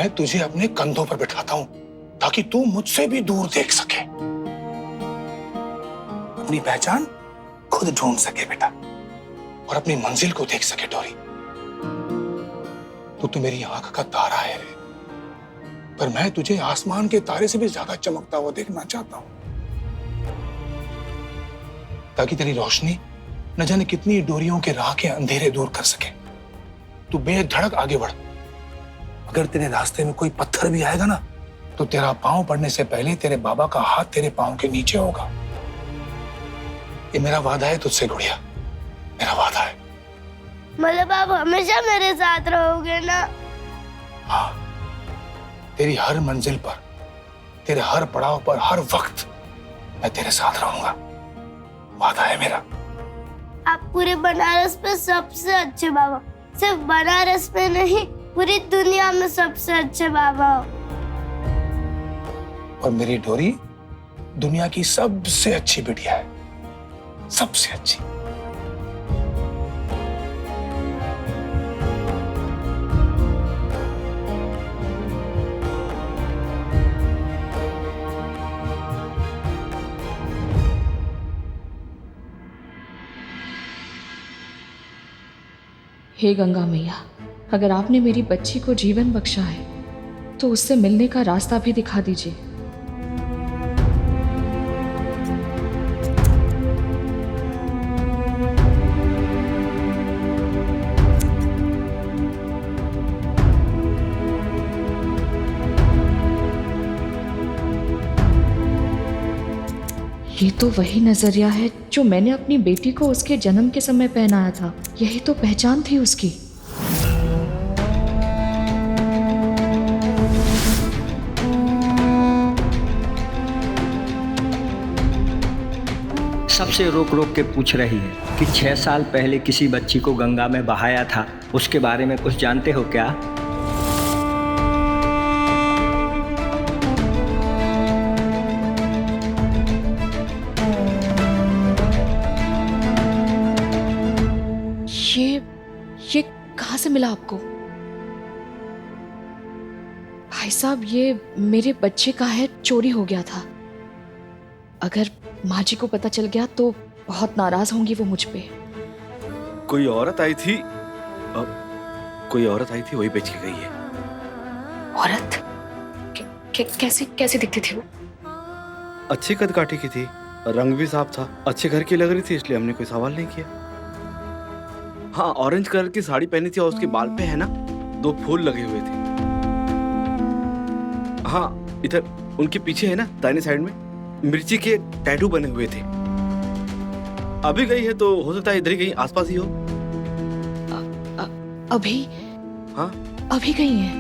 मैं तुझे अपने कंधों पर बिठाता हूं ताकि तू मुझसे भी दूर देख सके, अपनी पहचान खुद ढूंढ सके बेटा, और अपनी मंजिल को देख सके डोरी। तू तो मेरी आंख का तारा है रे, पर मैं तुझे आसमान के तारे से भी ज्यादा चमकता हुआ देखना चाहता हूं, ताकि तेरी रोशनी न जाने कितनी डोरियों के राह के अंधेरे दूर कर सके। तू बेधड़क आगे बढ़। अगर तेरे रास्ते में कोई पत्थर भी आएगा ना, तो तेरा पांव पड़ने से पहले तेरे बाबा का हाथ तेरे पांव के नीचे होगा। ये मेरा वादा है तुझसे गुड़िया, मेरा वादा है। मतलब आप हमेशा मेरे साथ रहोगे ना? हाँ, तेरी हर मंजिल पर, तेरे हर पड़ाव पर, हर वक्त मैं तेरे साथ रहूंगा, वादा है मेरा। आप पूरे बनारस में सबसे अच्छे बाबा, सिर्फ बनारस में नहीं, पूरी दुनिया में सबसे अच्छे बाबा हो। और मेरी डोरी दुनिया की सबसे अच्छी बिटिया है, सबसे अच्छी। हे गंगा मैया, अगर आपने मेरी बच्ची को जीवन बख्शा है तो उससे मिलने का रास्ता भी दिखा दीजिए। ये तो वही नजरिया है जो मैंने अपनी बेटी को उसके जन्म के समय पहनाया था। यही तो पहचान थी उसकी। सबसे रोक रोक के पूछ रही है कि 6 साल पहले किसी बच्ची को गंगा में बहाया था, उसके बारे में कुछ जानते हो क्या? ये कहाँ से मिला आपको? भाई साहब, ये मेरे बच्चे का है, चोरी हो गया था। अगर माँ जी को पता चल गया तो बहुत नाराज होंगी वो मुझ पे। कोई औरत आई थी, वही बेच के गई है। औरत? कैसे दिखती थी वो? अच्छी कद काठी की थी, रंग भी साफ था, अच्छे घर की लग रही थी, इसलिए हमने कोई सवाल नहीं किया। हाँ, ऑरेंज कलर की साड़ी पहनी थी और उसके बाल पे है ना 2 फूल लगे हुए थे। हाँ, इधर उनके पीछे है ना दाहिने साइड में मिर्ची के टैटू बने हुए थे। अभी गई है तो हो सकता है इधर ही कहीं आसपास ही हो। अभी? हाँ, अभी गई है?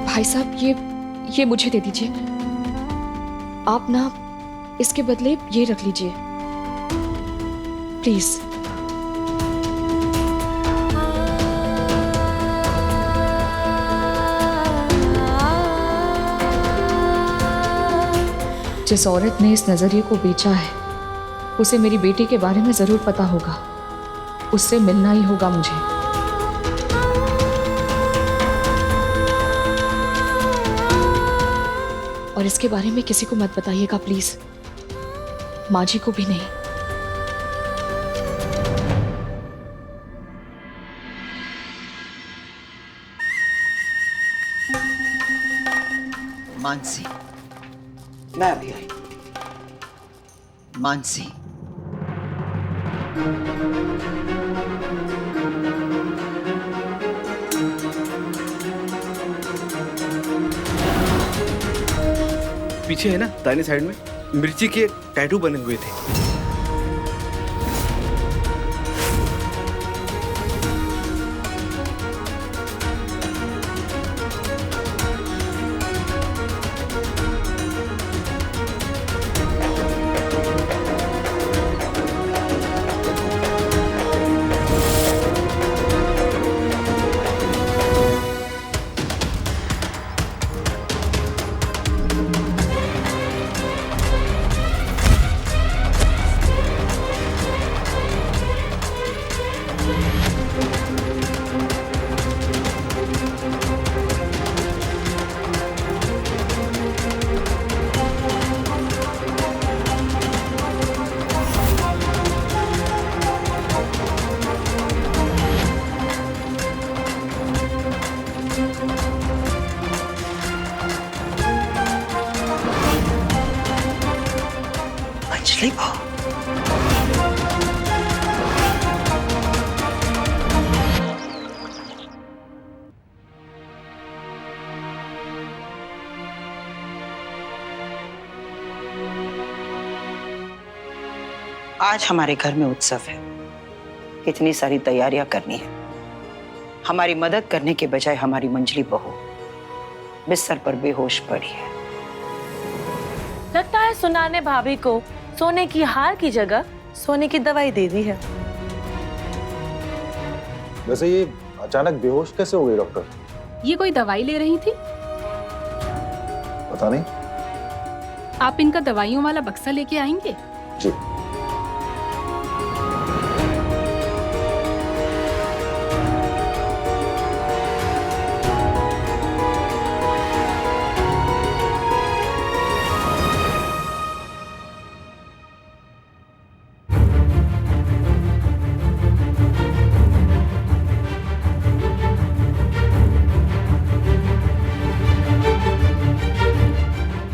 भाई साहब, ये मुझे दे दीजिए। आप ना इसके बदले ये रख लीजिए प्लीज। जिस औरत ने इस नजरिए को बेचा है उसे मेरी बेटी के बारे में जरूर पता होगा। उससे मिलना ही होगा मुझे। और इसके बारे में किसी को मत बताइएगा प्लीज, माँ जी को भी नहीं। मानसी, मैं अभी आई। मानसी, पीछे है ना दाहिने साइड में मिर्ची के टैटू बने हुए थे। आज हमारे घर में उत्सव है, कितनी सारी तैयारियां करनी है। हमारी मदद करने के बजाय हमारी मंजली बहू बिस्तर पर बेहोश पड़ी है। लगता है सुना ने भाभी को सोने की हार की जगह सोने की दवाई दे दी है। वैसे ये अचानक बेहोश कैसे हो गई डॉक्टर? ये कोई दवाई ले रही थी? पता नहीं। आप इनका दवाइयों वाला बक्सा लेके आएंगे? जी।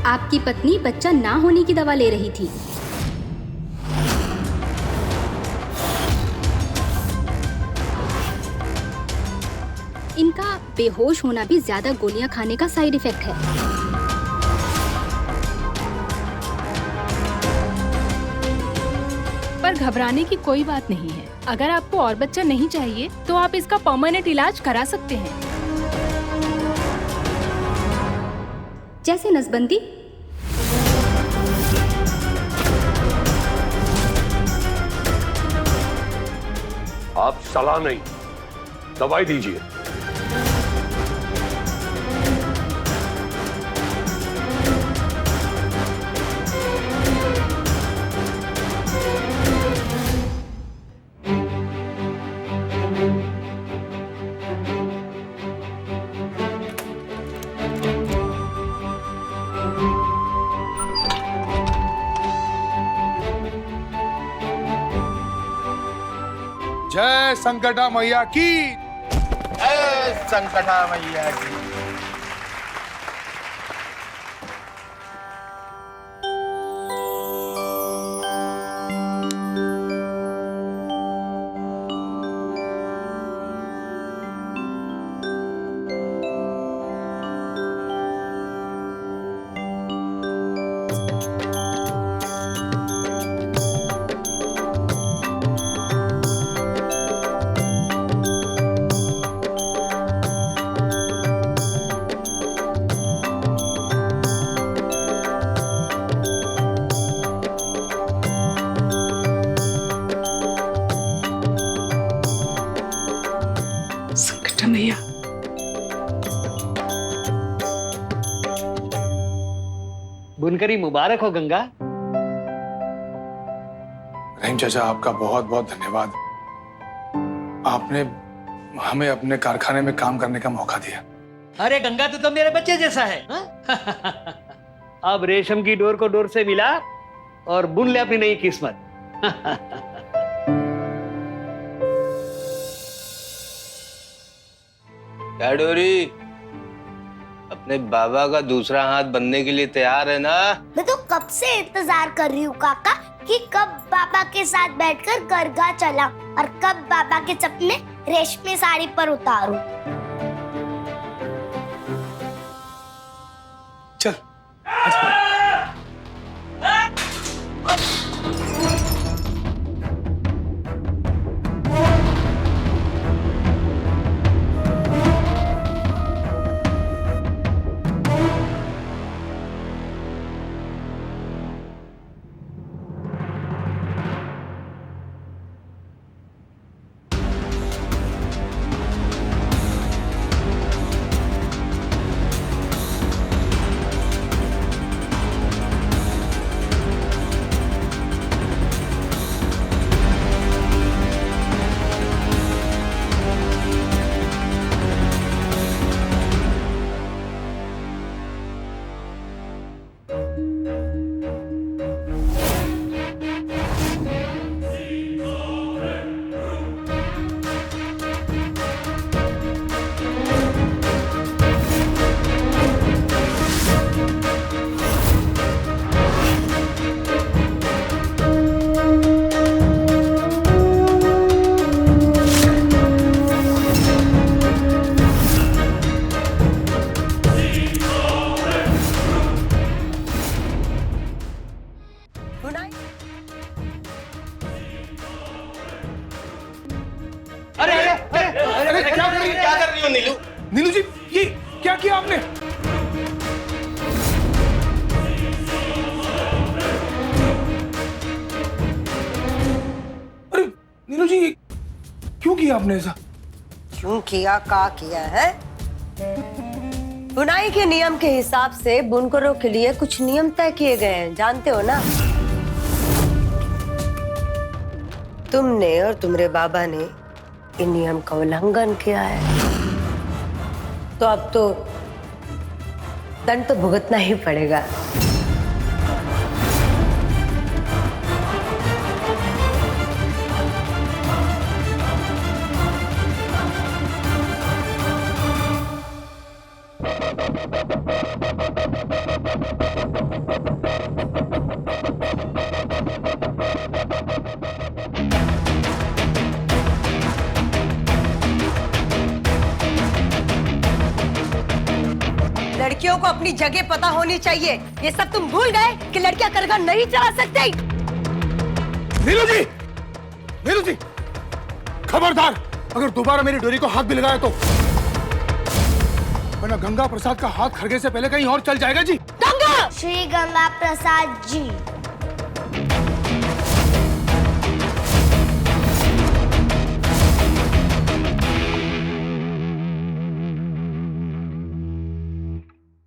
आपकी पत्नी बच्चा ना होने की दवा ले रही थी। इनका बेहोश होना भी ज्यादा गोलियां खाने का साइड इफेक्ट है। पर घबराने की कोई बात नहीं है। अगर आपको और बच्चा नहीं चाहिए तो आप इसका परमानेंट इलाज करा सकते हैं, जैसे नसबंदी। आप सलाह नहीं, दवाई दीजिए। जय संकटा मैया की। जय संकटा मैया की। मैया, बुनकरी मुबारक हो गंगा। रहीम चाचा, आपका बहुत बहुत धन्यवाद। आपने हमें अपने कारखाने में काम करने का मौका दिया। अरे गंगा तो मेरे बच्चे जैसा है। अब रेशम की डोर को डोर से मिला और बुन ले अपनी नई किस्मत। क्या डोरी, अपने बाबा का दूसरा हाथ बनने के लिए तैयार है ना? मैं तो कब से इंतजार कर रही हूँ काका कि कब बाबा के साथ बैठकर दरगाह चला और कब बाबा के सपने रेशमी साड़ी पर उतारूं। चल। क्या कर रही हो नीलू? नीलू जी, ये क्या किया आपने? अरे नीलू जी, क्यों किया आपने ऐसा? क्यों किया, का किया है? बुनाई के नियम के हिसाब से बुनकरों के लिए कुछ नियम तय किए गए हैं, जानते हो ना? तुमने और तुम्हारे बाबा ने इन नियम का उल्लंघन किया है, तो अब तो दंड तो भुगतना ही पड़ेगा। लड़कियों को अपनी जगह पता होनी चाहिए। ये सब तुम भूल गए कि लड़कियां करघा नहीं चला सकती। नीलू जी, नीलू जी, खबरदार, अगर दोबारा मेरी डोरी को हाथ भी लगाया तो वरना गंगा प्रसाद का हाथ खरगे से पहले कहीं और चल जाएगा जी। गंगा! श्री गंगा प्रसाद जी।